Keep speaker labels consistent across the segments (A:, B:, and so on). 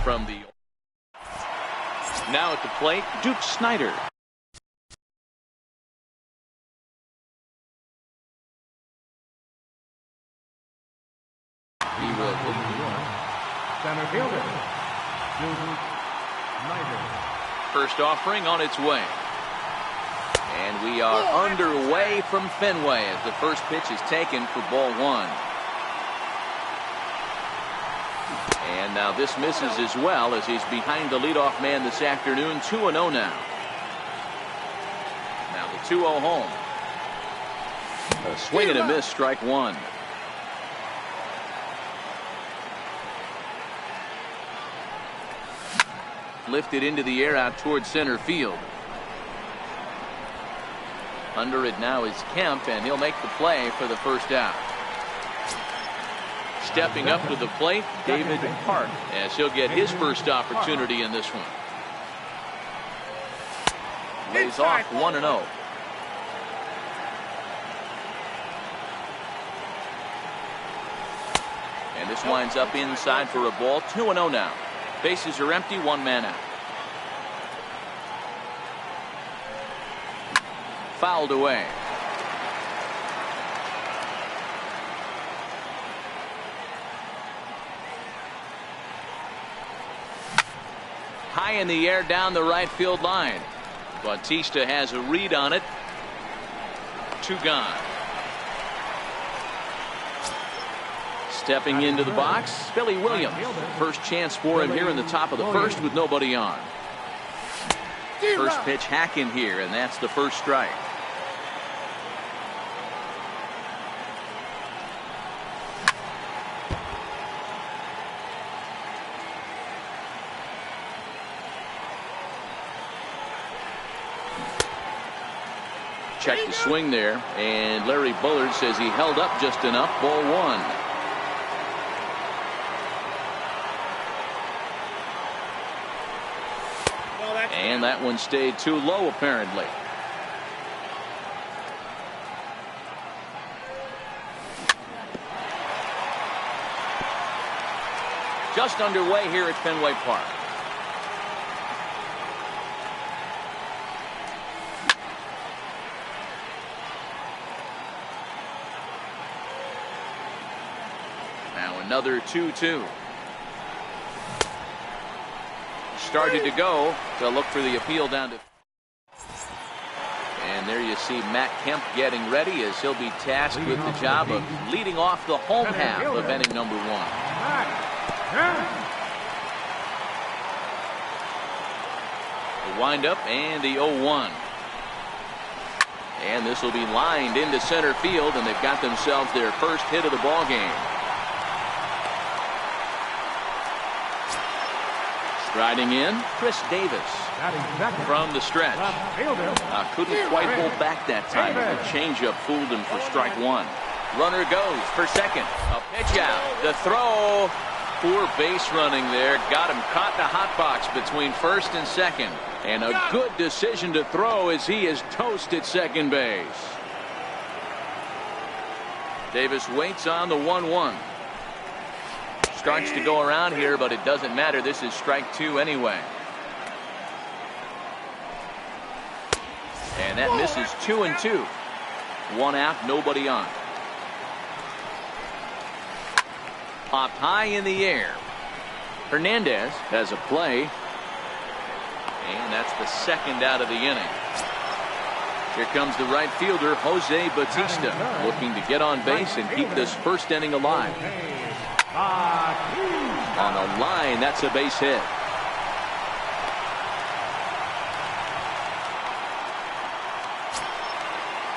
A: from the... Now at the plate, Duke Snider. He will center fielder. First offering on its way. And we are underway from Fenway as the first pitch is taken for ball one. And now this misses as well as he's behind the leadoff man this afternoon. 2-0 now. Now the 2-0 home. A swing and a miss, strike one. Lifted into the air out towards center field. Under it now is Kemp, and he'll make the play for the first out. Stepping up to the plate, David Hart, as he'll get his first opportunity in this one. Lays off 1-0. And this winds up inside for a ball. 2-0 now. Bases are empty, one man out. Fouled away. High in the air down the right field line. Bautista has a read on it. 2 gone. Stepping into the box, Billy Williams. First chance for him here in the top of the first with nobody on. First pitch hack in here, and that's the first strike. Check the swing there, and Larry Bullard says he held up just enough. Ball one. And that one stayed too low, apparently. Just underway here at Fenway Park. Now another 2-2. Started to go to look for the appeal down to. And there you see Matt Kemp getting ready as he'll be tasked with the job of leading off the home half of inning number one. The windup and the 0-1. And this will be lined into center field, and they've got themselves their first hit of the ball game. Striding in, Chris Davis from the stretch. Couldn't quite hold back that time. The changeup fooled him for strike one. Runner goes for second. A pitch out. The throw. Poor base running there. Got him caught in a hot box between first and second. And a good decision to throw as he is toast at second base. Davis waits on the 1-1. Starts to go around here, but it doesn't matter. This is strike two anyway. And that misses 2-2. One out, nobody on. Popped high in the air. Hernandez has a play. And that's the second out of the inning. Here comes the right fielder, Jose Bautista, looking to get on base and keep this first inning alive. On the line, that's a base hit.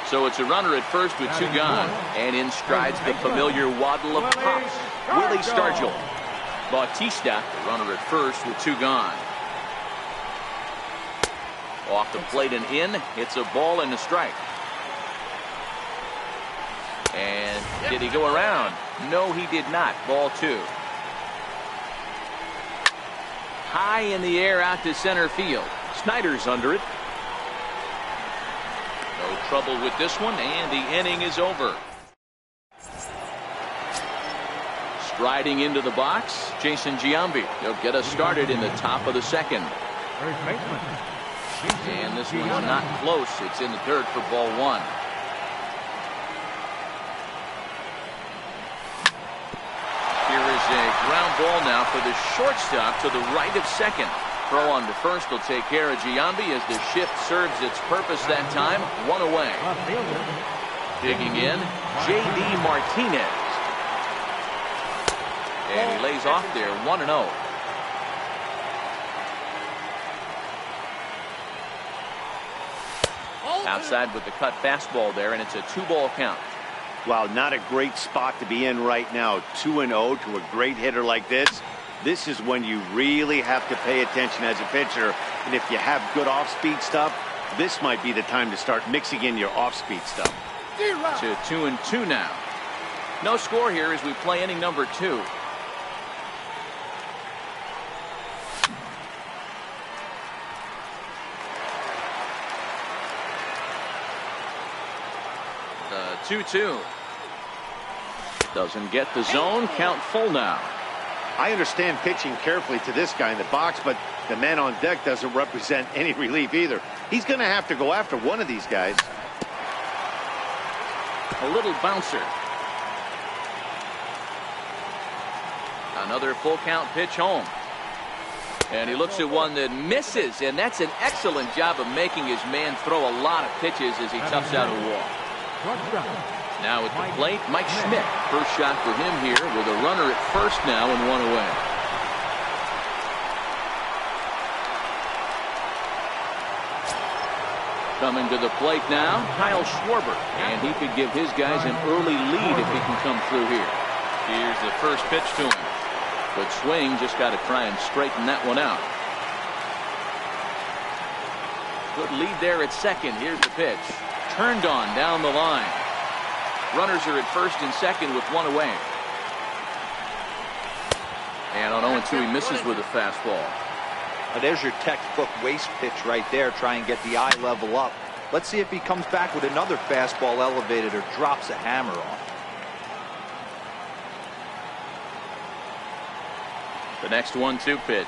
A: So it's a runner at first with 2 gone, and in strides the familiar waddle of pops, Willie Stargell. Bautista, the runner at first with 2 gone. Off the plate and in, it's a ball and a strike. And did he go around? No, he did not. Ball 2. High in the air out to center field. Snider's under it. No trouble with this one, and the inning is over. Striding into the box, Jason Giambi. He'll get us started in the top of the second. And this one's not close. It's in the dirt for ball one. Here is a ground ball now for the shortstop to the right of second. Throw on to first will take care of Giambi as the shift serves its purpose that time. One away. Digging in, J.D. Martinez. And he lays off there, 1-0. Outside with the cut fastball there, and it's a 2-ball count.
B: Wow, not a great spot to be in right now. 2-0 to a great hitter like this. This is when you really have to pay attention as a pitcher. And if you have good off-speed stuff, this might be the time to start mixing in your off-speed stuff.
A: To 2-2 now. No score here as we play inning number 2. The 2-2. Doesn't get the zone. Count full now.
B: I understand pitching carefully to this guy in the box, but the man on deck doesn't represent any relief either. He's going to have to go after one of these guys.
A: A little bouncer. Another full count pitch home. And he looks at one that misses, and that's an excellent job of making his man throw a lot of pitches as he toughs out a walk. Now at the plate, Mike Schmidt. First shot for him here with a runner at first now and one away. Coming to the plate now, Kyle Schwarber. And he could give his guys an early lead if he can come through here. Here's the first pitch to him. Good swing, just got to try and straighten that one out. Good lead there at second. Here's the pitch. Turned on down the line. Runners are at first and second with one away. And on 0-2 he misses with a fastball.
C: Now there's your textbook waste pitch right there. Try and get the eye level up. Let's see if he comes back with another fastball elevated or drops a hammer off.
A: The next 1-2 pitch.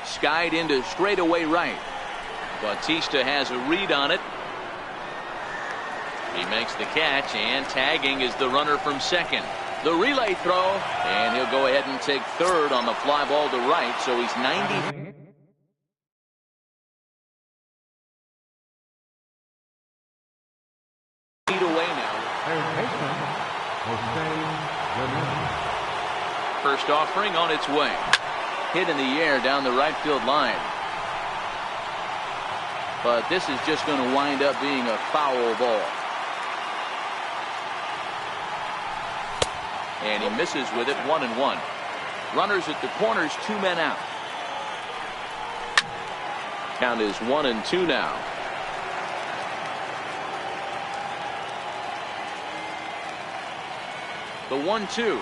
A: Skied into straightaway right. Bautista has a read on it. He makes the catch, and tagging is the runner from second. The relay throw, and he'll go ahead and take third on the fly ball to right, so he's 90 feet away now. First offering on its way. Hit in the air down the right field line. But this is just going to wind up being a foul ball. And he misses with it, 1-1. Runners at the corners, 2 men out. Count is 1-2 now. The 1-2.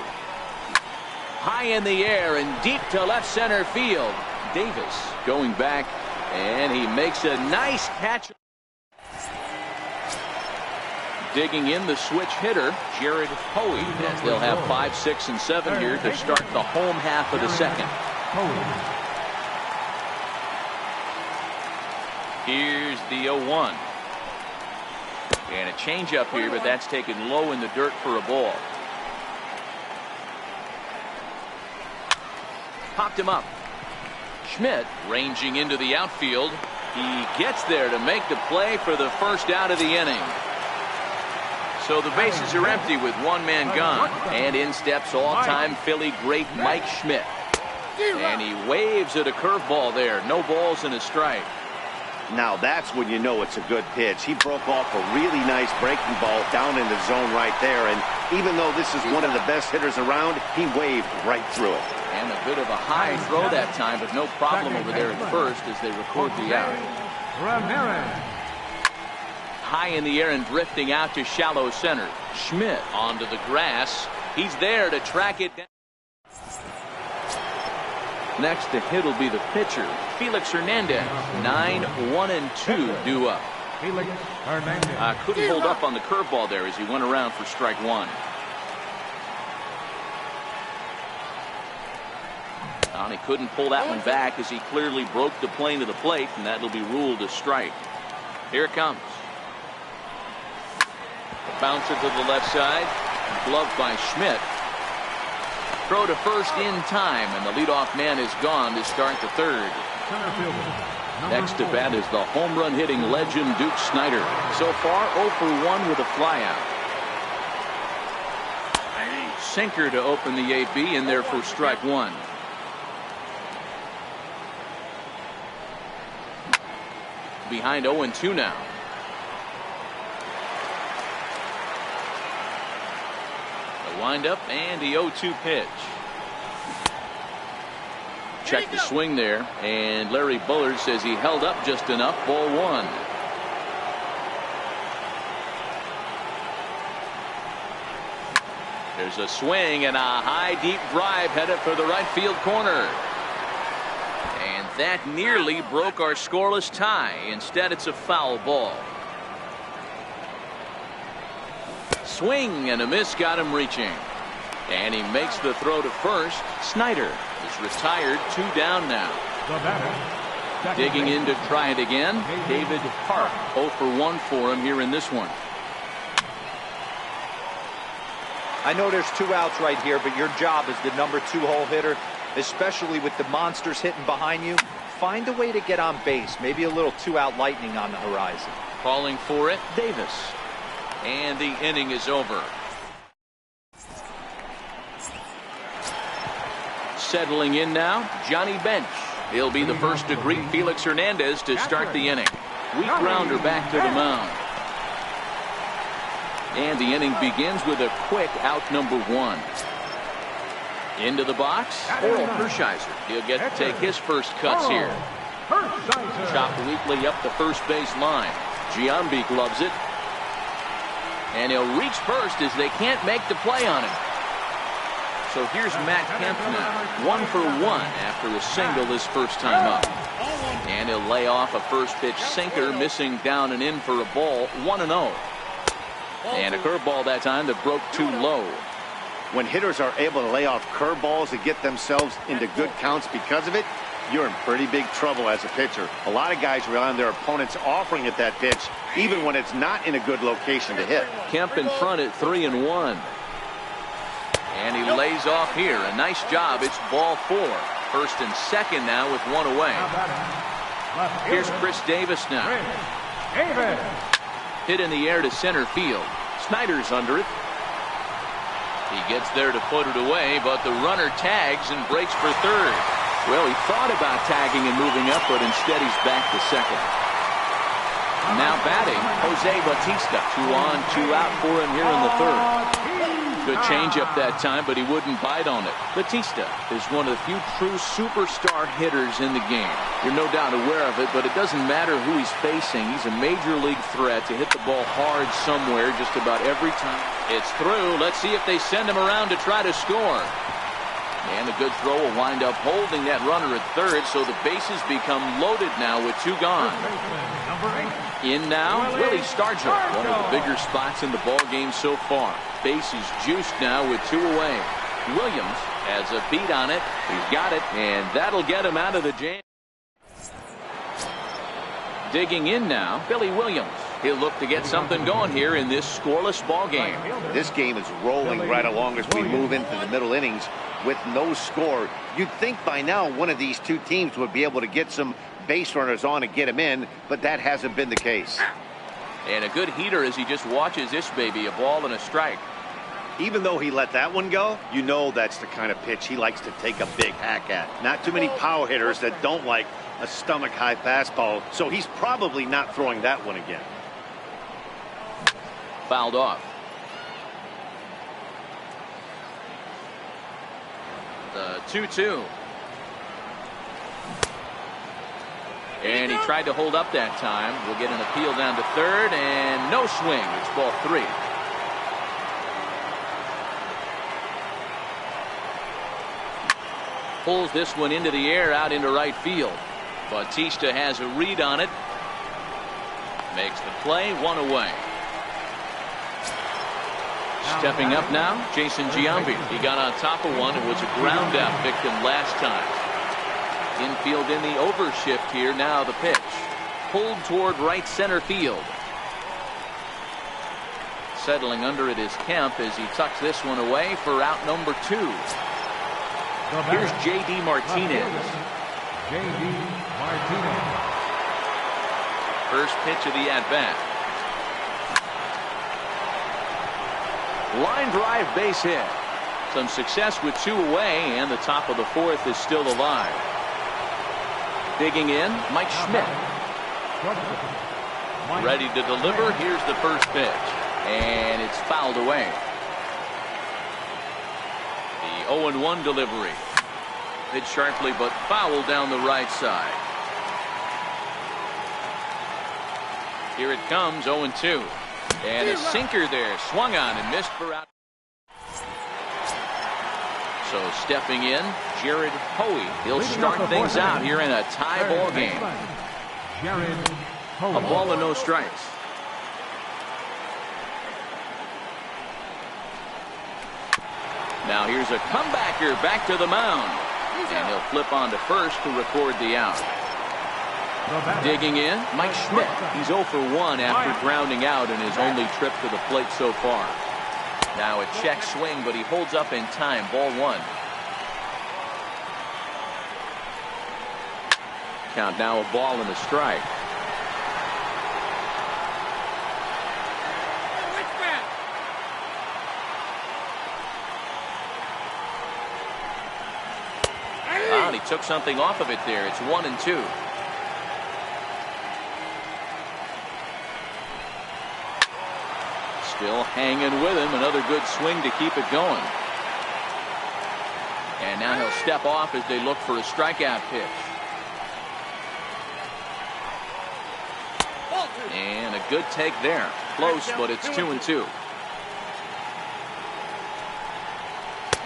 A: High in the air and deep to left center field. Davis going back, and he makes a nice catch. Digging in the switch hitter, Jared Hoey, as they'll have 5, 6, and 7 here to start the home half of the second. Here's the 0-1. And a changeup here, but that's taken low in the dirt for a ball. Popped him up. Schmidt ranging into the outfield. He gets there to make the play for the first out of the inning. So the bases are empty with one man gone. And in steps all-time Philly great Mike Schmidt. And he waves at a curveball there. No balls and a strike.
B: Now that's when you know it's a good pitch. He broke off a really nice breaking ball down in the zone right there. And even though this is one of the best hitters around, he waved right through it.
A: And a bit of a high throw that time, but no problem over there at first as they record the out. High in the air and drifting out to shallow center. Schmidt onto the grass. He's there to track it down. Next to hit will be the pitcher, Felix Hernandez. 9-1-2 due up. Couldn't hold up on the curveball there as he went around for strike one. Well, he couldn't pull that one back as he clearly broke the plane to the plate, and that'll be ruled a strike. Here it comes. Bouncer to the left side. Gloved by Schmidt. Throw to first in time, and the leadoff man is gone to start the third. Next to bat is the home run hitting legend Duke Snider. So far 0 for 1 with a flyout. Sinker to open the 8B, in there for strike one. Behind 0-2 now. The windup and the 0-2 pitch. Check the swing there, and Larry Bullard says he held up just enough. Ball one. There's a swing and a high deep drive headed for the right field corner. And that nearly broke our scoreless tie. Instead, it's a foul ball. Swing and a miss got him reaching. And he makes the throw to first. Snider is retired, 2 down now. Digging in to try it again, David Hart. 0 for 1 for him here in this one.
C: I know there's 2 outs right here, but your job as the number 2 hole hitter, especially with the monsters hitting behind you, find a way to get on base. Maybe a little 2-out lightning on the horizon.
A: Calling for it, Davis. And the inning is over. Settling in now, Johnny Bench. He'll be the first to greet Felix Hernandez to start the inning. Weak grounder back to the mound. And the inning begins with a quick out number 1. Into the box, Oral Hershiser. He'll get to take his first cuts here. Chopped weakly up the first base line. Giambi gloves it. And he'll reach first as they can't make the play on him. So here's Matt Kemp now. 1 for 1 after a single his first time up. And he'll lay off a first pitch sinker, missing down and in for a ball. 1-0. And a curveball that time that broke too low.
B: When hitters are able to lay off curveballs and get themselves into good counts because of it, you're in pretty big trouble as a pitcher. A lot of guys rely on their opponents offering at that pitch, even when it's not in a good location to hit.
A: Kemp in front at 3-1. And he lays off here. A nice job. It's ball 4. First and second now with 1 away. Here's Chris Davis now. Hit in the air to center field. Snider's under it. He gets there to put it away, but the runner tags and breaks for third. Well, he thought about tagging and moving up, but instead he's back to second. Now batting, Jose Bautista. 2 on, 2 out for him here in the third. Good changeup that time, but he wouldn't bite on it. Bautista is one of the few true superstar hitters in the game. You're no doubt aware of it, but it doesn't matter who he's facing. He's a major league threat to hit the ball hard somewhere just about every time. It's through. Let's see if they send him around to try to score. And a good throw will wind up holding that runner at third, so the bases become loaded now with 2 gone. In now, Willie Stargell, one of the bigger spots in the ball game so far. Bases juiced now with 2 away. Williams has a beat on it. He's got it, and that'll get him out of the jam. Digging in now, Billy Williams. He'll look to get something going here in this scoreless ball game.
B: This game is rolling right along as we move into the middle innings with no score. You'd think by now one of these 2 teams would be able to get some base runners on and get him in, but that hasn't been the case.
A: And a good heater as he just watches this baby, a ball and a strike.
B: Even though he let that one go, you know that's the kind of pitch he likes to take a big hack at. Not too many power hitters that don't like a stomach-high fastball, so he's probably not throwing that one again.
A: Fouled off. The 2-2. And he tried to hold up that time. We'll get an appeal down to third, and no swing. It's ball 3. Pulls this one into the air out into right field. Bautista has a read on it. Makes the play, 1 away. Stepping up now, Jason Giambi. He got on top of one and was a ground out victim last time. Infield in the overshift here. Now the pitch. Pulled toward right center field. Settling under it is Kemp as he tucks this one away for out number 2. Here's J.D. Martinez.
D: J.D. Martinez.
A: First pitch of the at-bat. Line drive base hit. Some success with 2 away, and the top of the 4th is still alive. Digging in, Mike Schmidt. Ready to deliver. Here's the first pitch. And it's fouled away. The 0-1 delivery. Hit sharply but fouled down the right side. Here it comes, 0-2. And a sinker there. Swung on and missed for out. So stepping in, Jared Hoey. He'll start things out here in a tie ball game. A ball and no strikes. Now here's a comebacker back to the mound. And he'll flip on to first to record the out. Digging in, Mike Schmidt. He's 0 for 1 after grounding out in his only trip to the plate so far. Now a check swing, but he holds up in time. Ball 1. Count now a ball and a strike. And he took something off of it there. It's 1-2. Still hanging with him. Another good swing to keep it going. And now he'll step off as they look for a strikeout pitch. And a good take there. Close, but it's 2-2.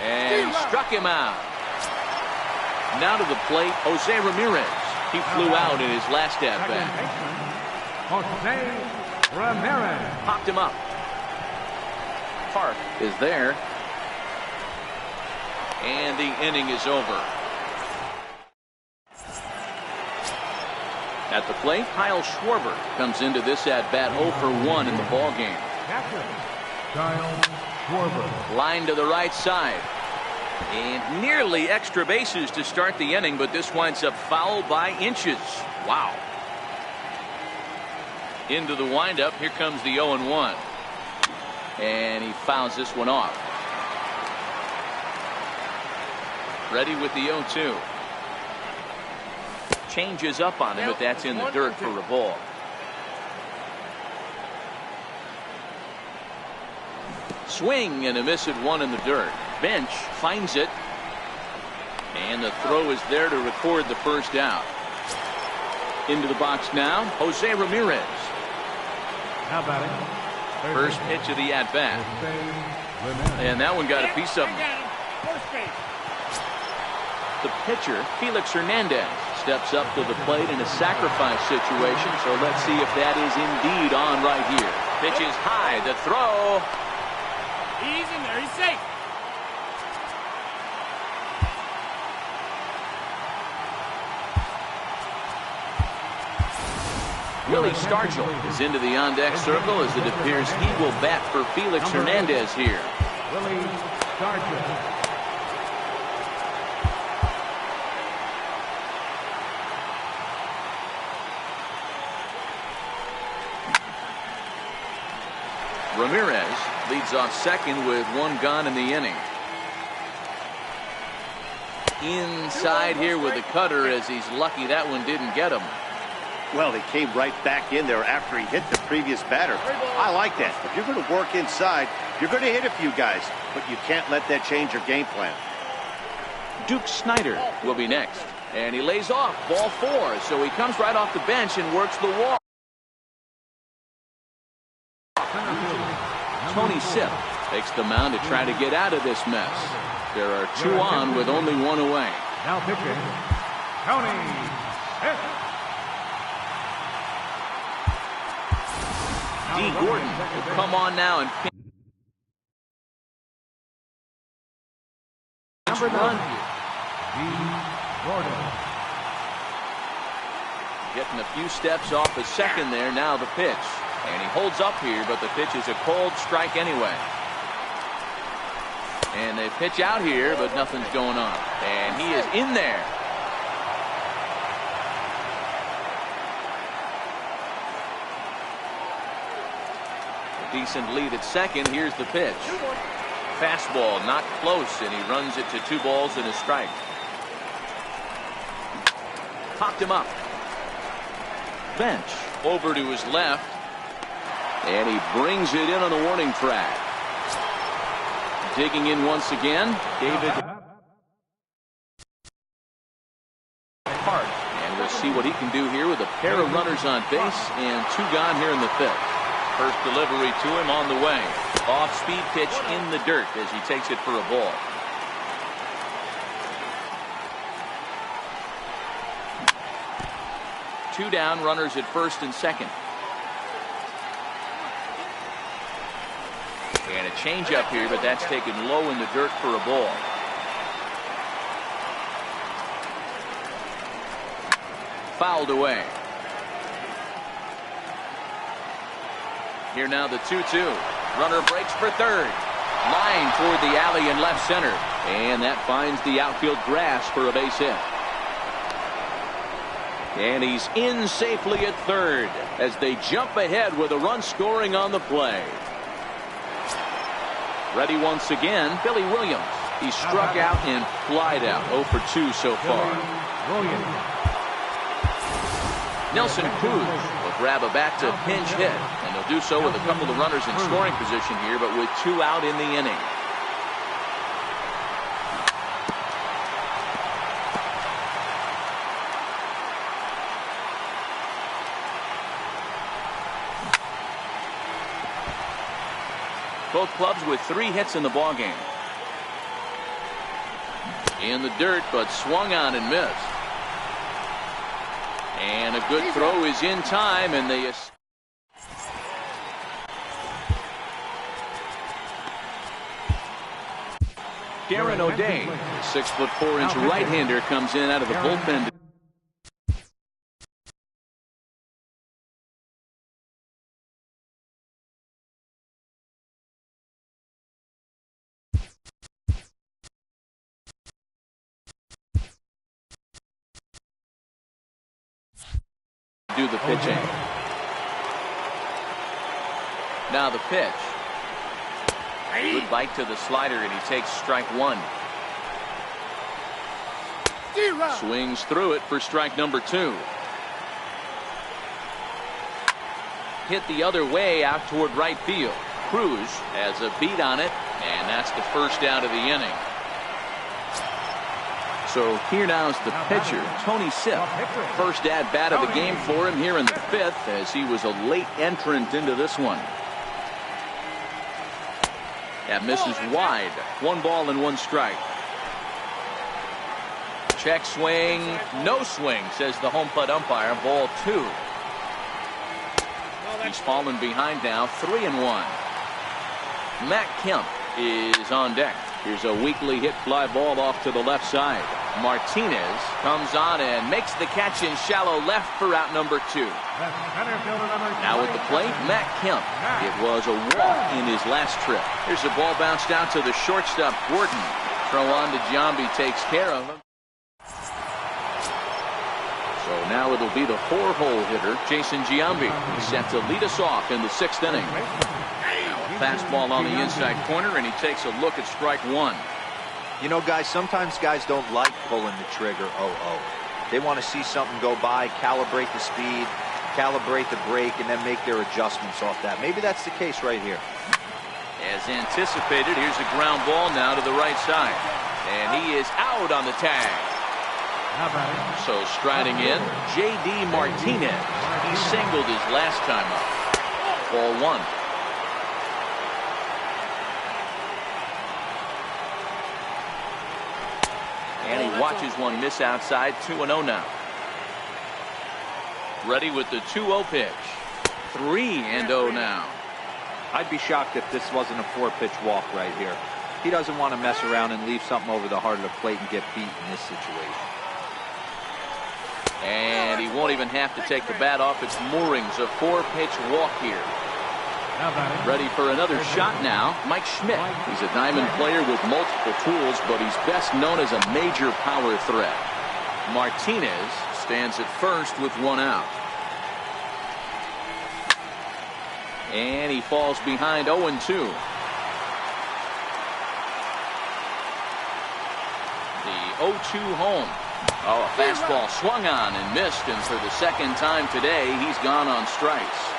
A: And struck him out. Now to the plate, Jose Ramirez. He flew out in his last at-bat.
D: Jose Ramirez.
A: Popped him up. Park is there. And the inning is over. At the plate, Kyle Schwarber comes into this at-bat 0 for 1 in the ballgame.
D: Kyle Schwarber.
A: Line to the right side. And nearly extra bases to start the inning, but this winds up foul by inches. Wow. Into the windup. Here comes the 0-1. And he fouls this one off. Ready with the 0-2. Changes up on him, but that's in the dirt for a ball. Swing and a miss at 1 in the dirt. Bench finds it. And the throw is there to record the first out. Into the box now, Jose Ramirez.
D: How about it?
A: First pitch of the at-bat. And that one got a piece of him. The pitcher, Felix Hernandez, steps up to the plate in a sacrifice situation. So let's see if that is indeed on right here. Pitch is high. The throw.
E: He's in there. He's safe.
A: Willie Stargell is into the on-deck circle as it appears he will bat for Felix Hernandez here.
D: Willie Stargell.
A: Ramirez leads off second with 1 gone in the inning. Inside here with the cutter as he's lucky that one didn't get him.
B: Well, they came right back in there after he hit the previous batter. I like that. If you're going to work inside, you're going to hit a few guys, but you can't let that change your game plan.
A: Duke Snyder will be next. And he lays off ball 4, so he comes right off the bench and works the wall. Tony Sipp takes the mound to try to get out of this mess. There are 2 on with only 1 away.
D: Now pitching, Tony Sipp.
A: D. Gordon will come on now and pin. Number 9.
D: D. Gordon.
A: Getting a few steps off the second there. Now the pitch. And he holds up here, but the pitch is a cold strike anyway. And they pitch out here, but nothing's going on. And he is in there. A decent lead at second. Here's the pitch. Fastball not close, and he runs it to 2 balls and a strike. Popped him up. Bench over to his left, and he brings it in on the warning track. Digging in once again, David Hart, and we'll see what he can do here with a pair of runners on base and 2 gone here in the 5th. First delivery to him on the way. Off-speed pitch in the dirt as he takes it for a ball. Two down, runners at first and second. And a changeup here, but that's taken low in the dirt for a ball. Fouled away. Here now the 2-2. Runner breaks for third. Line toward the alley in left center. And that finds the outfield grass for a base hit. And he's in safely at third as they jump ahead with a run scoring on the play. Ready once again, Billy Williams. He struck out and flied out. 0 for 2 so far. Nelson Cruz will grab a bat to pinch hit, and they'll do so with a couple of runners in scoring position here, but with 2 out in the inning. Both clubs with 3 hits in the ballgame. In the dirt, but swung on and missed. And a good throw is in time, and they. Darren O'Day, the 6'4" right-hander, comes in out of the bullpen. Do the pitching. Now the pitch. Good bite to the slider, and he takes strike 1. Swings through it for strike number 2. Hit the other way out toward right field. Cruz has a beat on it, and that's the first out of the inning. So here now is the pitcher, Tony Sipp. First at bat of the game for him here in the 5th, as he was a late entrant into this one. That misses wide. 1 ball and 1 strike. Check swing. No swing, says the home plate umpire. Ball 2. He's fallen behind now. 3-1. Matt Kemp is on deck. Here's a weakly hit fly ball off to the left side. Martinez comes on and makes the catch in shallow left for out number 2. Now at the plate, Matt Kemp. It was a walk in his last trip. Here's a ball bounced down to the shortstop, Gordon. Throw on to Giambi, takes care of him. So now it'll be the 4-hole hitter, Jason Giambi. He's set to lead us off in the 6th inning. Now a fastball on the inside corner, and he takes a look at strike 1.
C: You know, guys, sometimes guys don't like pulling the trigger 0-0. They want to see something go by, calibrate the speed, calibrate the brake, and then make their adjustments off that. Maybe that's the case right here.
A: As anticipated, here's a ground ball now to the right side. And he is out on the tag. So striding in, J.D. Martinez. He singled his last time up. Ball 1. And he watches one miss outside. 2-0 now. Ready with the 2-0 pitch. 3-0 now.
C: I'd be shocked if this wasn't a 4-pitch walk right here. He doesn't want to mess around and leave something over the heart of the plate and get beat in this situation.
A: And he won't even have to take the bat off its moorings. A 4-pitch walk here. Ready for another shot now, Mike Schmidt. He's a diamond player with multiple tools, but he's best known as a major power threat. Martinez stands at first with 1 out. And he falls behind 0-2. The 0-2 home. Oh, a fastball swung on and missed, and for the second time today, he's gone on strikes.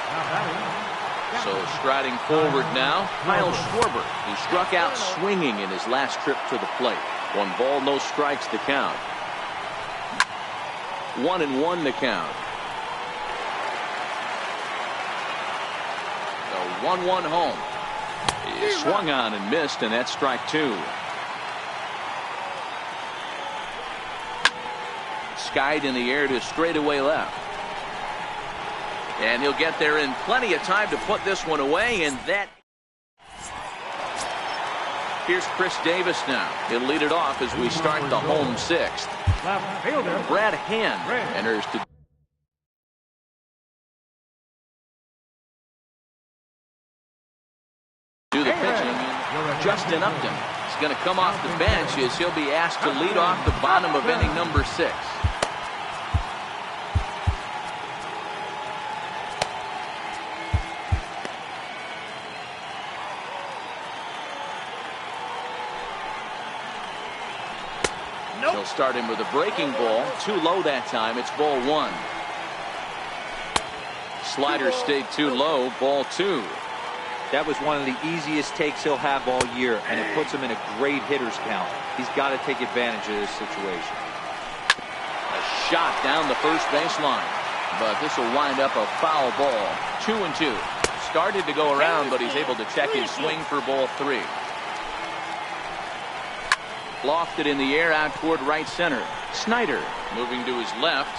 A: So striding forward now, Kyle Schwarber, who struck out swinging in his last trip to the plate. 1 ball, no strikes to count. 1-1 to count. The 1-1 home. He swung on and missed, and that's strike 2. Skied in the air to straightaway left. And he'll get there in plenty of time to put this one away, and that. Here's Chris Davis now. He'll lead it off as we start the home 6th. Brad Hand enters to do the pitching. Justin Upton is going to come off the bench as he'll be asked to lead off the bottom of inning number 6. He'll start him with a breaking ball. Too low that time. It's ball 1. Slider stayed too low. Ball 2.
C: That was one of the easiest takes he'll have all year, and it puts him in a great hitter's count. He's got to take advantage of this situation.
A: A shot down the first baseline, but this will wind up a foul ball. 2-2. Started to go around, but he's able to check his swing for ball 3. Lofted in the air out toward right center. Snyder moving to his left.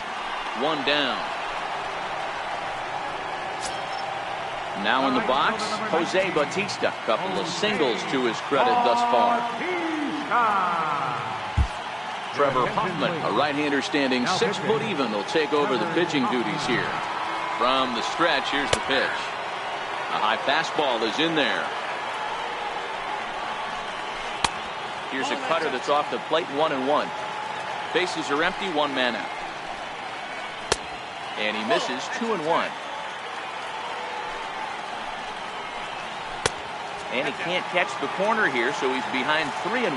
A: 1 down. Now in the box, Jose Bautista. Couple of singles to his credit thus far. Trevor Hoffman, a right-hander standing 6 foot even, will take over the pitching duties here. From the stretch, here's the pitch. A high fastball is in there. Here's a cutter that's off the plate. 1-1. Bases are empty. 1 man out. And he misses. 2-1. And he can't catch the corner here, so he's behind 3-1.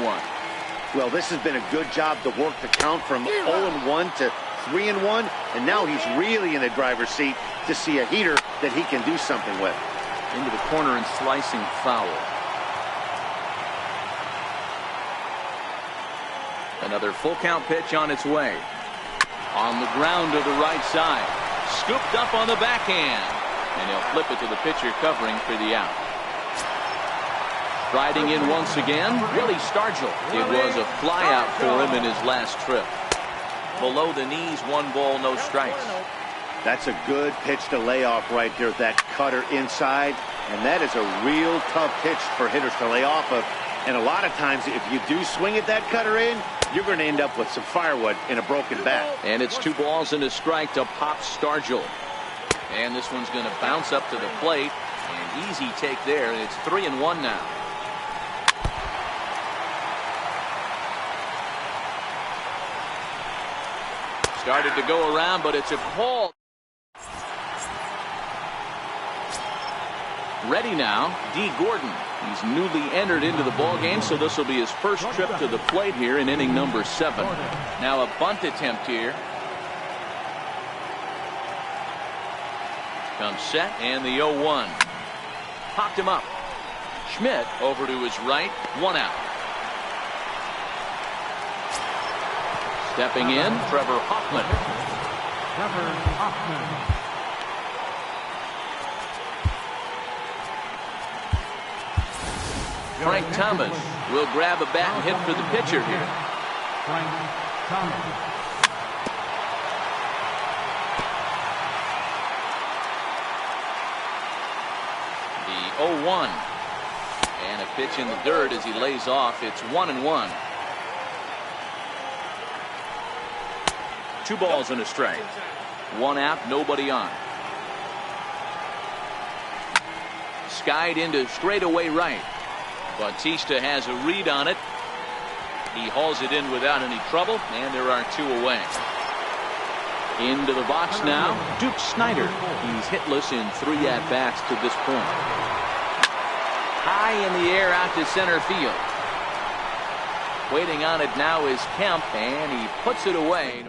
B: Well, this has been a good job to work the count from 0-1 to 3-1, and now he's really in the driver's seat to see a heater that he can do something with.
A: Into the corner and slicing foul. Another full count pitch on its way. On the ground to the right side. Scooped up on the backhand. And he'll flip it to the pitcher covering for the out. Riding in once again, Willie Stargell. It was a flyout for him in his last trip. Below the knees, 1 ball, no strikes.
B: That's a good pitch to lay off right there, that cutter inside. And that is a real tough pitch for hitters to lay off of. And a lot of times, if you do swing at that cutter in, you're going to end up with some firewood in a broken bat.
A: And it's 2 balls and a strike to Pop Stargell. And this one's going to bounce up to the plate. And easy take there. And it's 3-1 now. Started to go around, but it's a call. Ready now, D. Gordon. He's newly entered into the ball game, so this will be his first trip to the plate here in inning number 7. Now a bunt attempt here. Comes set, and the 0-1. Popped him up. Schmidt over to his right, 1 out. Stepping in, Trevor Hoffman. Frank Thomas will grab a bat and hit for the pitcher here.
D: Frank Thomas.
A: The 0-1. And a pitch in the dirt as he lays off. It's 1-1. 2 balls and a strike. 1 out, nobody on. Skied into straightaway right. Bautista has a read on it. He hauls it in without any trouble, and there are 2 away. Into the box now, Duke Snider. He's hitless in 3 at-bats to this point. High in the air out to center field. Waiting on it now is Kemp, and he puts it away.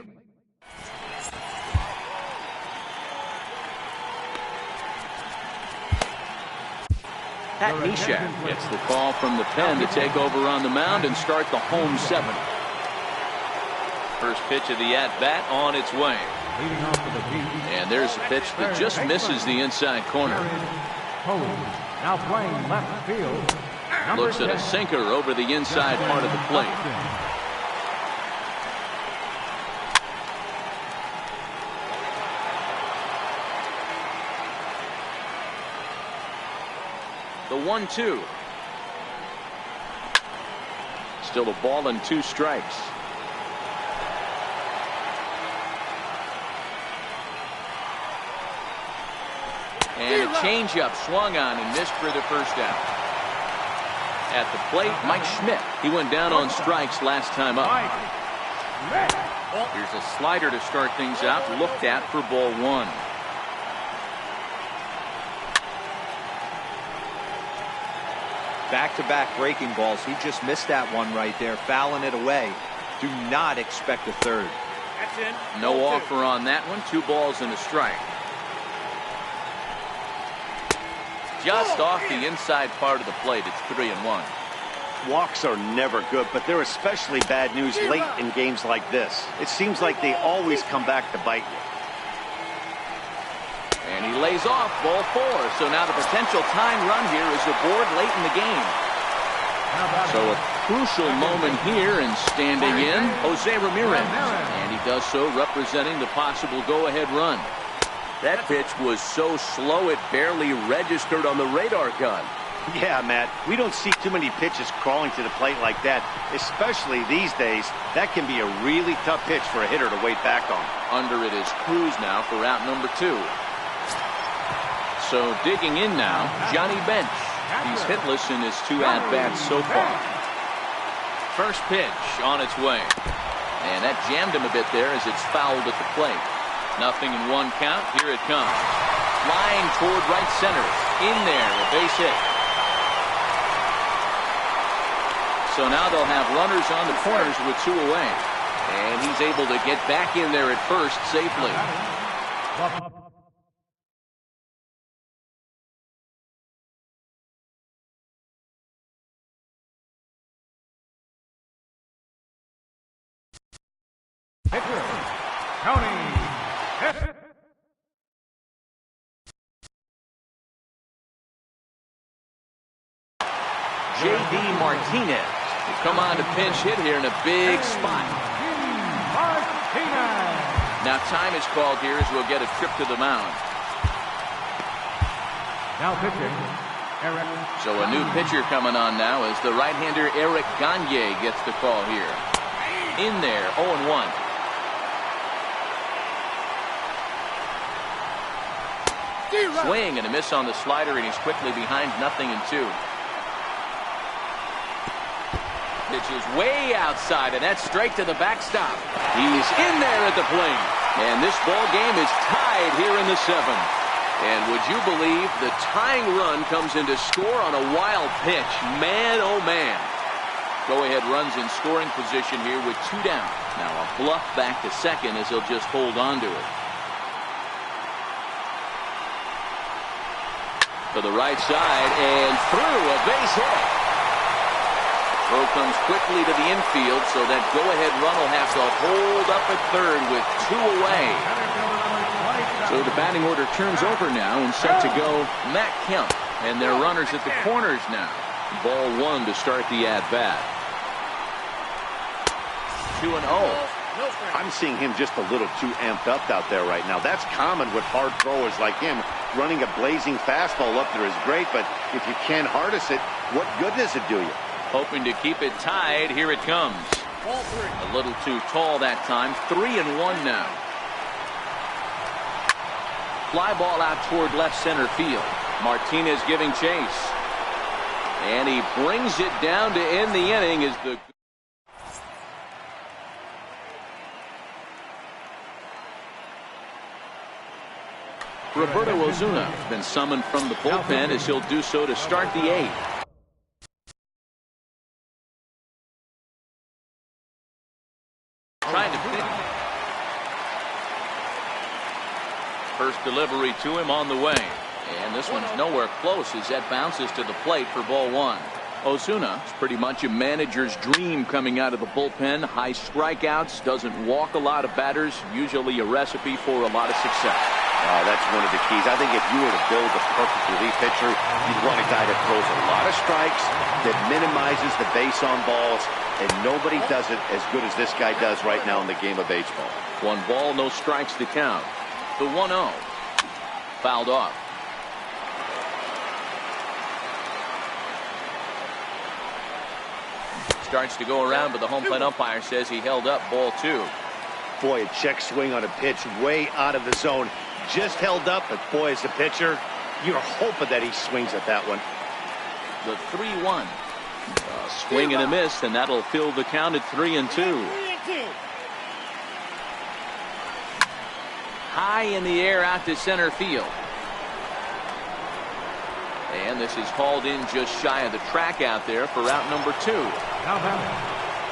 A: Pat Neshek gets the call from the pen to take over on the mound and start the home 7th. First pitch of the at-bat on its way. And there's a pitch that just misses the inside corner.
D: Now playing left field.
A: Looks at a sinker over the inside part of the plate. The 1-2. Still a ball and 2 strikes. And a changeup swung on and missed for the first out. At the plate, Mike Schmidt. He went down on strikes last time up. Here's a slider to start things out. Looked at for ball 1.
C: Back-to-back breaking balls. He just missed that one right there, fouling it away. Do not expect a third.
E: That's in.
A: No offer on that one. 2 balls and a strike. Just off the inside part of the plate. It's 3-1.
B: Walks are never good, but they're especially bad news late in games like this. It seems like they always come back to bite you.
A: And he lays off ball 4. So now the potential tying run here is aboard late in the game. So a crucial moment here, and standing in, Jose Ramirez. And he does so representing the possible go-ahead run. That pitch was so slow it barely registered on the radar gun.
B: Yeah, Matt, we don't see too many pitches crawling to the plate like that, especially these days. That can be a really tough pitch for a hitter to wait back on.
A: Under it is Cruz now for out number 2. So digging in now, Johnny Bench. He's hitless in his 2 at-bats so far. First pitch on its way. And that jammed him a bit there as it's fouled at the plate. Nothing in 1 count. Here it comes. Flying toward right center. In there, a base hit. So now they'll have runners on the corners with 2 away. And he's able to get back in there at first safely. J.D. Martinez will come on to pinch hit here in a big spot. Now time is called here as we'll get a trip to the mound.
D: Now pitching, Eric.
A: So a new pitcher coming on now as the right-hander Eric Gagne gets the call here. In there, 0-1. Swing and a miss on the slider, and he's quickly behind 0-2. Pitch is way outside, and that's straight to the backstop. He's in there at the plate, and this ball game is tied here in the 7th. And would you believe the tying run comes in to score on a wild pitch? Man, oh man. Go-ahead runs in scoring position here with 2 down. Now a bluff back to second as he'll just hold on to it. To the right side and through, a base hit. Throw comes quickly to the infield, so that go-ahead run will have to hold up at third with 2 away. So the batting order turns over now and set to go Matt Kemp. And their runners at the corners now. Ball 1 to start the at-bat. 2-0.
B: I'm seeing him just a little too amped up out there right now. That's common with hard throwers like him. Running a blazing fastball up there is great, but if you can't harness it, what good does it do you?
A: Hoping to keep it tied. Here it comes.
E: Ball 3.
A: A little too tall that time. 3-1 now. Fly ball out toward left center field. Martinez giving chase. And he brings it down to end the inning as the Roberto Osuna has been summoned from the bullpen as he'll do so to start the 8th. Trying to pick. First delivery to him on the way. And this one's nowhere close as that bounces to the plate for ball 1. Osuna is pretty much a manager's dream coming out of the bullpen. High strikeouts, doesn't walk a lot of batters, usually a recipe for a lot of success.
B: That's one of the keys. I think if you were to build a perfect relief pitcher, you'd want a guy that throws a lot of strikes, that minimizes the base on balls, and nobody does it as good as this guy does right now in the game of baseball.
A: 1 ball, no strikes to count. The 1-0. Fouled off. Starts to go around, but the home plate umpire says he held up ball 2.
B: Boy, a check swing on a pitch way out of the zone. Just held up, but boy, as a pitcher, you're hoping that he swings at that one.
A: The 3-1. Swing and a miss, and that'll fill the count at 3-2. High in the air out to center field. And this is hauled in just shy of the track out there for out number 2.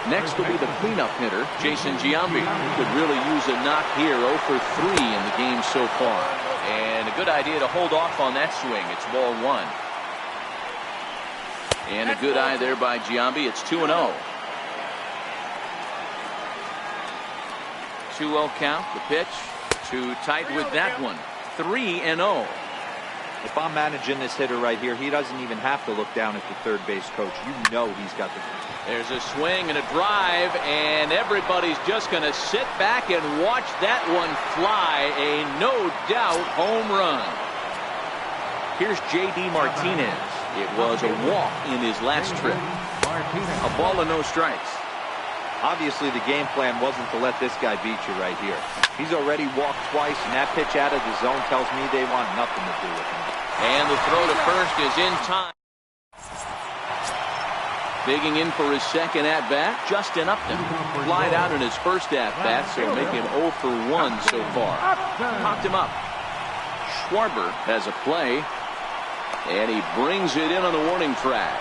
A: Next will be the cleanup hitter, Jason Giambi. Could really use a knock here. 0 for 3 in the game so far. And a good idea to hold off on that swing. It's ball 1. And a good eye there by Giambi. It's 2-0. 2-0 count. The pitch. Too tight with that one. 3-0.
C: If I'm managing this hitter right here, he doesn't even have to look down at the third base coach. You know he's got the...
A: There's a swing and a drive, and everybody's just going to sit back and watch that one fly. A no-doubt home run. Here's J.D. Martinez. It was a walk in his last trip. A ball and no strikes.
C: Obviously, the game plan wasn't to let this guy beat you right here. He's already walked twice, and that pitch out of the zone tells me they want nothing to do with him.
A: And the throw to first is in time. Digging in for his second at-bat, Justin Upton. Flied out in his first at-bat, so make him 0 for 1 so far. Popped him up. Schwarber has a play, and he brings it in on the warning track.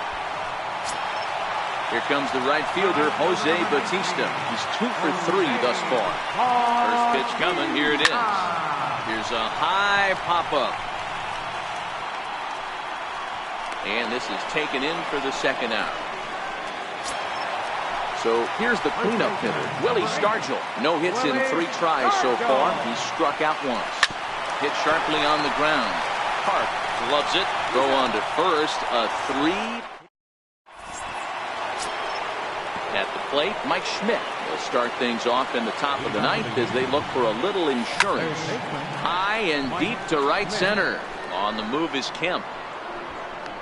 A: Here comes the right fielder, Jose Bautista. He's 2 for 3 thus far. First pitch coming. Here it is. Here's a high pop-up. And this is taken in for the second out. So here's the cleanup hitter, Willie Stargell. No hits in 3 tries so far. He's struck out once. Hit sharply on the ground. Park loves it. Throw on to first. A 3. At the plate, Mike Schmidt will start things off in the top of the 9th as they look for a little insurance. High and deep to right center. On the move is Kemp.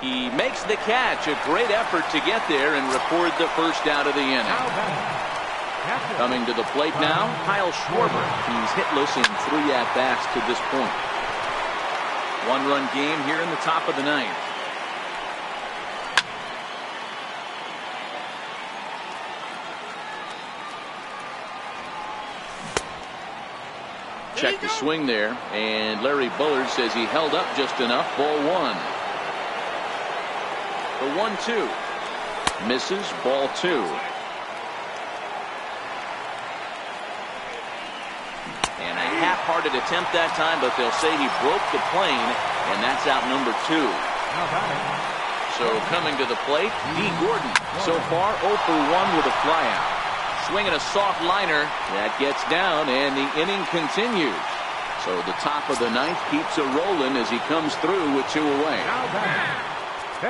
A: He makes the catch. A great effort to get there and record the first out of the inning. Coming to the plate now, Kyle Schwarber. He's hitless in 3 at-bats to this point. 1-run game here in the top of the 9th. Check the swing there, and Larry Bullard says he held up just enough. Ball 1. The 1-2. Misses. Ball 2. And a half-hearted attempt that time, but they'll say he broke the plane, and that's out number 2. So coming to the plate, D. Gordon. So far 0 for 1 with a flyout. Swinging a soft liner. That gets down, and the inning continues. So the top of the 9th keeps it rolling as he comes through with 2 away.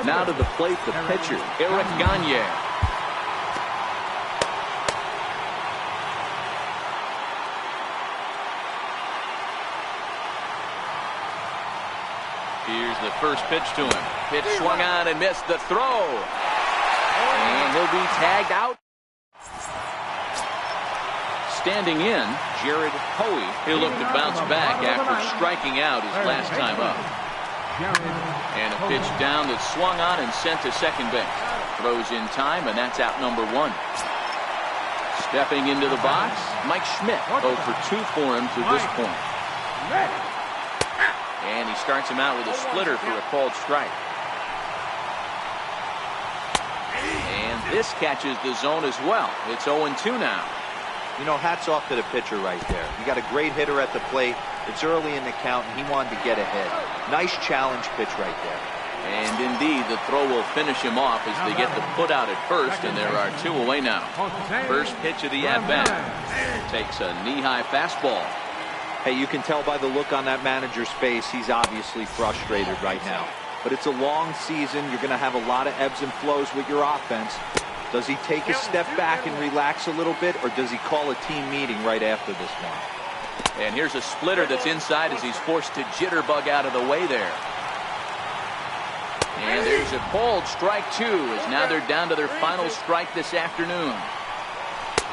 A: Now to the plate, the pitcher, Eric Gagne. Here's the first pitch to him. Pitch swung on and missed the throw. And he'll be tagged out. Standing in, Jared Hoey. He'll look to bounce back after striking out his last time up. And a pitch down that's swung on and sent to second base. Throws in time, and that's out number 1. Stepping into the box, Mike Schmidt. 0 for 2 for him to this point. And he starts him out with a splitter for a called strike. And this catches the zone as well. It's 0-2 now.
C: You know, hats off to the pitcher right there. You got a great hitter at the plate. It's early in the count, and he wanted to get ahead. Nice challenge pitch right there.
A: And indeed, the throw will finish him off as they get the put out at first, and there are 2 away now. First pitch of the at-bat. Takes a knee-high fastball.
C: Hey, you can tell by the look on that manager's face, he's obviously frustrated right now. But it's a long season. You're going to have a lot of ebbs and flows with your offense. Does he take a step back and relax a little bit, or does he call a team meeting right after this one?
A: And here's a splitter that's inside as he's forced to jitterbug out of the way there. And there's a called strike 2 as now they're down to their final strike this afternoon.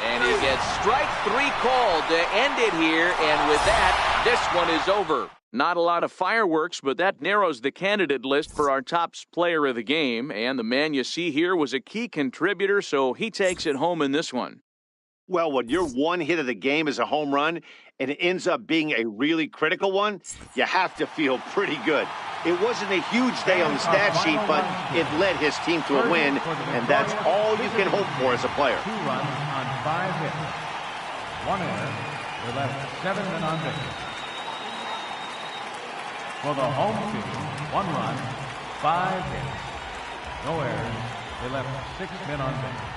A: And he gets strike 3 called to end it here, and with that, this one is over. Not a lot of fireworks, but that narrows the candidate list for our top player of the game. And the man you see here was a key contributor, so he takes it home in this one.
B: Well, when your one hit of the game is a home run and it ends up being a really critical one, you have to feel pretty good. It wasn't a huge day on the stat sheet, but it led his team to a win, and that's all you can hope for as a player.
D: 2 runs on 5 hits. 1 error. They left 7 men on base. For the home team, 1 run, 5 hits. No errors. They left 6 men on base.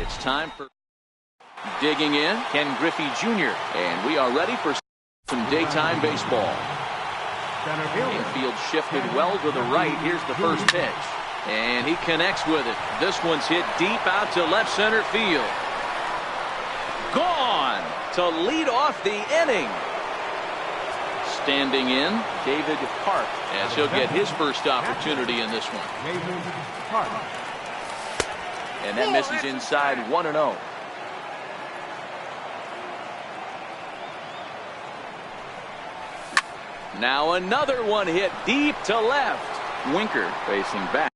A: It's time for digging in, Ken Griffey Jr. And we are ready for some daytime baseball. Infield shifted well to the right. Here's the first pitch. And he connects with it. This one's hit deep out to left center field. Gone to lead off the inning. Standing in, David Park, as he'll get his first opportunity in this one. And that misses inside 1-0. Now another one hit deep to left. Winker facing back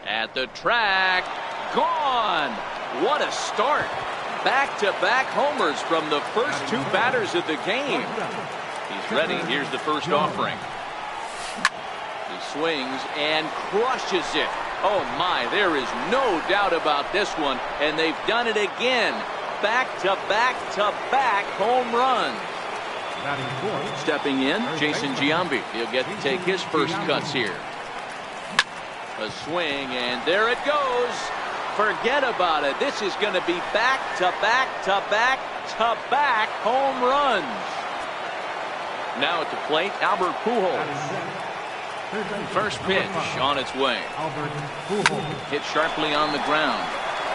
A: at the track. Gone. What a start. Back-to-back homers from the first two batters of the game. He's ready. Here's the first offering. He swings and crushes it. Oh my, there is no doubt about this one. And they've done it again. Back-to-back-to-back home runs. Stepping in, Jason Giambi. He'll get to take his first cuts here. A swing, and there it goes. Forget about it. This is going to be back-to-back-to-back-to-back home runs. Now at the plate, Albert Pujols. First pitch on its way. Hit sharply on the ground.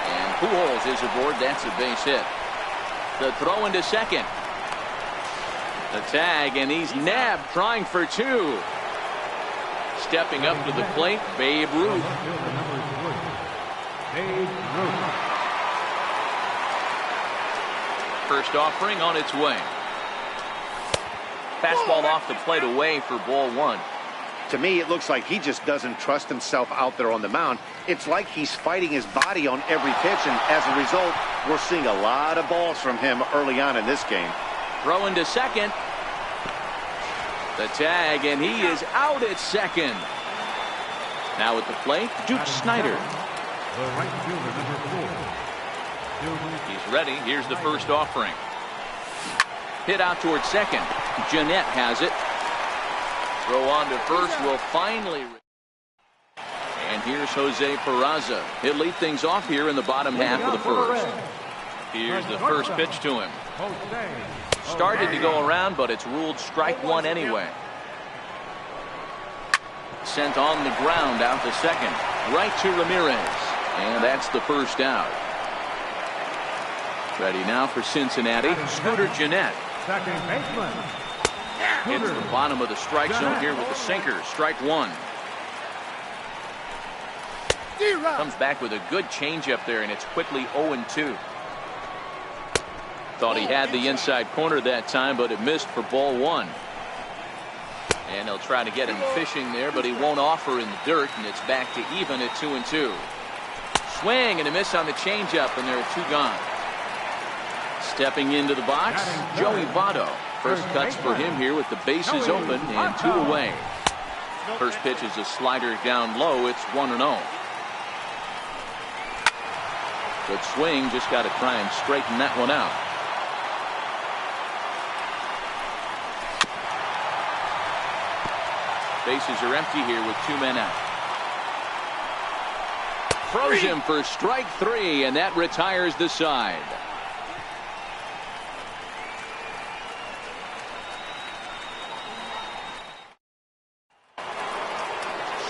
A: And Pujols is aboard. That's a base hit. The throw into second. The tag, and he's nabbed, trying for two. Stepping up to the plate, Babe Ruth. First offering on its way. Fastball off the plate away for ball one.
B: To me, it looks like he just doesn't trust himself out there on the mound. It's like he's fighting his body on every pitch, and as a result, we're seeing a lot of balls from him early on in this game.
A: Throw into second. The tag, and he is out at second. Now at the plate, Duke Snider. He's ready. Here's the first offering. Hit out towards second. Jeanette has it. Throw on to first will finally. And here's Jose Peraza. He'll lead things off here in the bottom half of the first. Here's the first pitch to him. Started to go around, but it's ruled strike one anyway. Sent on the ground out to second. Right to Ramirez. And that's the first out. Ready now for Cincinnati. Scooter Jeanette.
D: Second baseman.
A: Hits the bottom of the strike zone here with the sinker. Strike one. Comes back with a good changeup there, and it's quickly 0-2. Thought he had the inside corner that time, but it missed for ball one. And they'll try to get him fishing there, but he won't offer in the dirt, and it's back to even at 2-2. Swing and a miss on the changeup, and there are two gone. Stepping into the box, Joey Votto. First cuts for him here with the bases open and two away. First pitch is a slider down low. It's 1-0. Good swing. Just got to try and straighten that one out. Bases are empty here with two men out. Throws him for strike three, and that retires the side.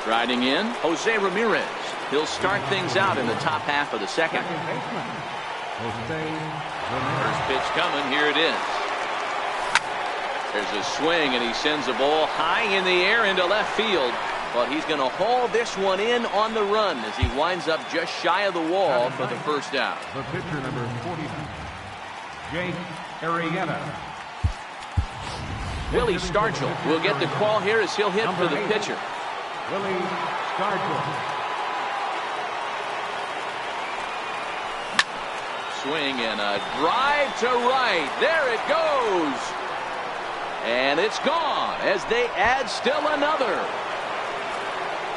A: Striding in, Jose Ramirez. He'll start things out in the top half of the second. First pitch coming. Here it is. There's a swing, and he sends a ball high in the air into left field. But he's going to haul this one in on the run as he winds up just shy of the wall for the first out.
D: The pitcher, number 40, Jake Arrieta.
A: Willie Stargell will get the call here as he'll hit for the pitcher.
D: Willie Stargell.
A: Swing and a drive to right. There it goes. And it's gone as they add still another.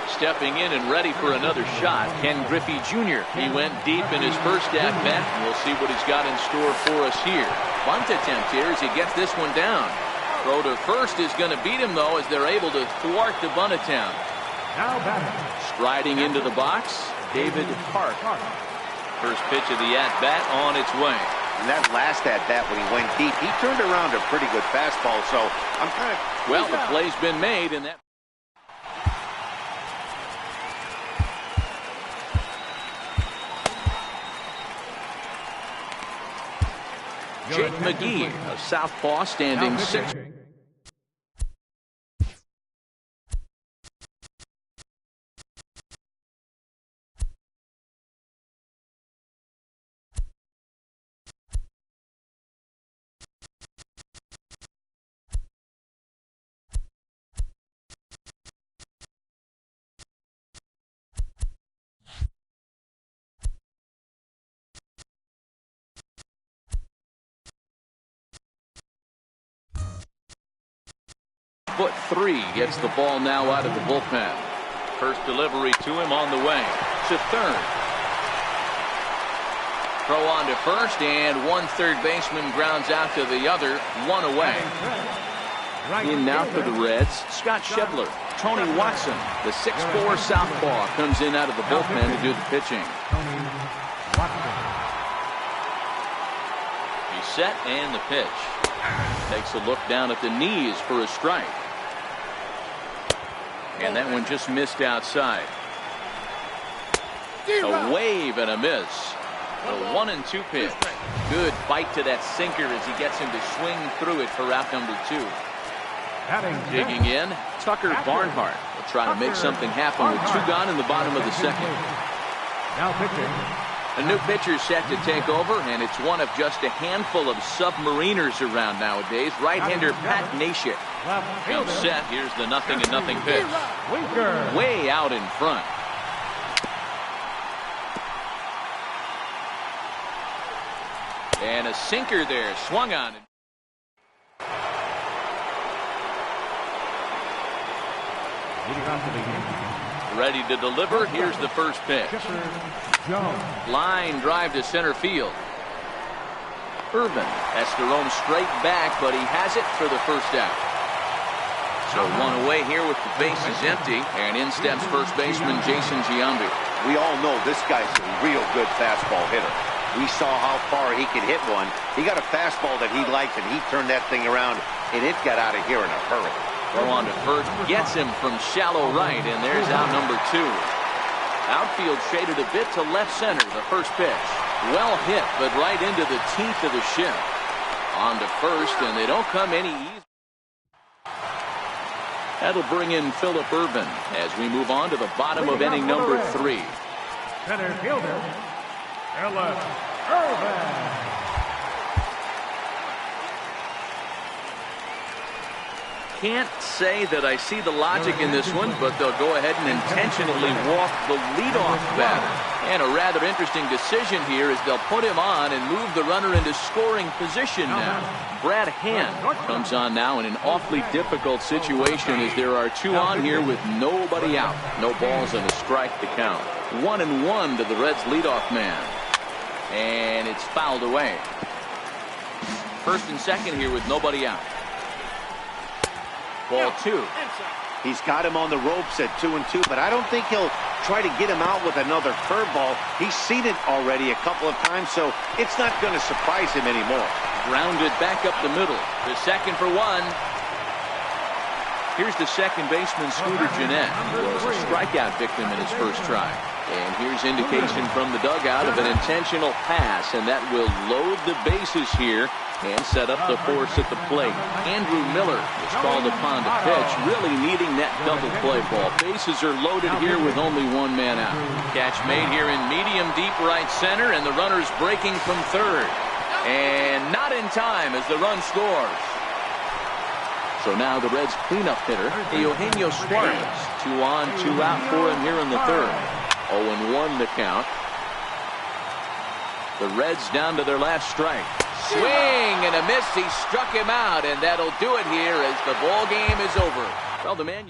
A: Stepping in and ready for another shot, Ken Griffey Jr. He went deep in his first at-bat. We'll see what he's got in store for us here. Bunt attempt here as he gets this one down. Throw to first is going to beat him, though, as they're able to thwart the bunt attempt.
D: Now batting.
A: Striding into the box, David Park. First pitch of the at-bat on its way.
B: And that last at-bat when he went deep, he turned around a pretty good fastball, so I'm kind of...
A: Well, the play's been made, and that... Jake McGee, a southpaw, standing 6. Foot 3 gets the ball now out of the bullpen. First delivery to him on the way to third. Throw on to first, and one third baseman grounds out to the other, one away. In now for the Reds, Scott Schebler. Tony Watson, the 6'4 southpaw, comes in out of the bullpen to do the pitching. He's set, and the pitch. Takes a look down at the knees for a strike. And that one just missed outside. A wave and a miss. The 1-2 pitch. Good bite to that sinker as he gets him to swing through it for out number 2. Digging in, Tucker Barnhart will try to make something happen with 2 gone in the bottom of the second.
D: Now pitching.
A: A new pitcher set to take over, and it's one of just a handful of submariners around nowadays. Right-hander Pat Nashik. Comes set. Here's the 0-0 pitch. Way out in front. And a sinker there. Swung on it. Ready to deliver. Here's the first pitch. Line drive to center field. Irvin has to roam straight back, but he has it for the first out. So one away here with the bases empty, and in steps first baseman Jason Giambi.
B: We all know this guy's a real good fastball hitter. We saw how far he could hit one. He got a fastball that he liked, and he turned that thing around, and it got out of here in a hurry.
A: Throw on to first, gets him from shallow right, and there's out number 2. Outfield shaded a bit to left center, the first pitch. Well hit, but right into the teeth of the ship. On to first, and they don't come any easy. That'll bring in Phillip Irvin as we move on to the bottom of inning number 3.
D: Center fielder, Phillip Irvin.
A: Can't say that I see the logic in this one, but they'll go ahead and intentionally walk the leadoff batter. And a rather interesting decision here is they'll put him on and move the runner into scoring position now. Brad Hand comes on now in an awfully difficult situation as there are 2 on here with nobody out. No balls and a strike to count. 1-1 to the Reds leadoff man. And it's fouled away. First and second here with nobody out. Ball 2.
B: He's got him on the ropes at 2-2, but I don't think he'll try to get him out with another curveball. He's seen it already a couple of times, so it's not going to surprise him anymore.
A: Grounded back up the middle. The second for 1. Here's the second baseman, Scooter Gennett, who was a strikeout victim in his first try. And here's indication from the dugout of an intentional pass, and that will load the bases here and set up the force at the plate. Andrew Miller is called upon to pitch, really needing that double play ball. Bases are loaded here with only 1 man out. Catch made here in medium deep right center, and the runner's breaking from third. And not in time as the run scores. So now the Reds cleanup hitter, Eugenio Suarez. 2 on, 2 out for him here in the third. 0-1 the count. The Reds down to their last strike. Swing and a miss. He struck him out, and that'll do it here as the ball game is over. Well, the man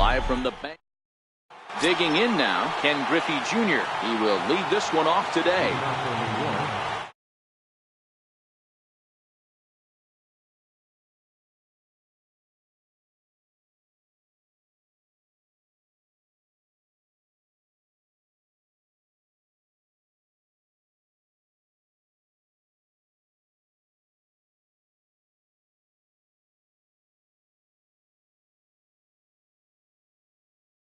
A: Live from the bank. Digging in now, Ken Griffey Jr. He will lead this one off today.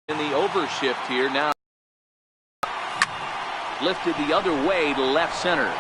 A: In the overshift here now. Lifted the other way to left center.